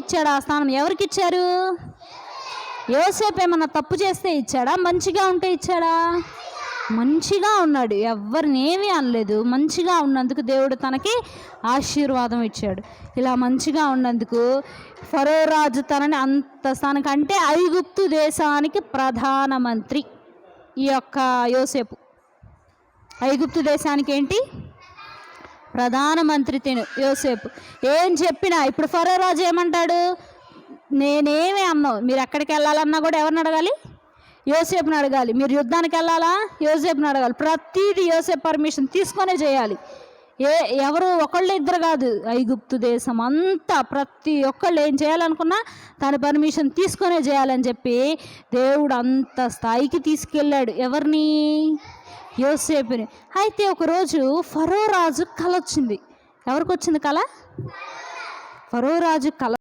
ఇచ్చాడు ఆ స్థానం. ఎవరికి ఇచ్చారు? యోసేపు ఏమన్నా తప్పు చేస్తే ఇచ్చాడా, మంచిగా ఉంటే ఇచ్చాడా? మంచిగా ఉన్నాడు, ఎవరిని ఏమీ అనలేదు. మంచిగా ఉన్నందుకు దేవుడు తనకి ఆశీర్వాదం ఇచ్చాడు. ఇలా మంచిగా ఉన్నందుకు ఫరో రాజు తనని అంత స్థానికి, అంటే ఐగుప్తు దేశానికి ప్రధానమంత్రి ఈ యొక్క యోసేపు. ఐగుప్తు దేశానికి ఏంటి? ప్రధానమంత్రి తిను యోసేపు. ఏం చెప్పినా ఇప్పుడు ఫరో రాజు ఏమంటాడు? నేనేమి అన్నావు, మీరు ఎక్కడికి వెళ్ళాలన్నా కూడా ఎవరిని అడగాలి? యోసేపుని అడగాలి. మీరు యుద్ధానికి వెళ్ళాలా? యోసేపుని అడగాలి. ప్రతిదీ యోసేపు పర్మిషన్ తీసుకొనే చేయాలి. ఎవరు ఒకళ్ళు ఇద్దరు కాదు, ఐగుప్తు దేశం అంతా ప్రతి ఒక్కళ్ళు ఏం చేయాలనుకున్నా తన పర్మిషన్ తీసుకొనే చేయాలని చెప్పి దేవుడు అంత స్థాయికి తీసుకెళ్ళాడు. ఎవరిని? యోసేపుని. అయితే ఒకరోజు ఫరో రాజు కల వచ్చింది. ఎవరికి వచ్చింది కళ? ఫరో రాజు కల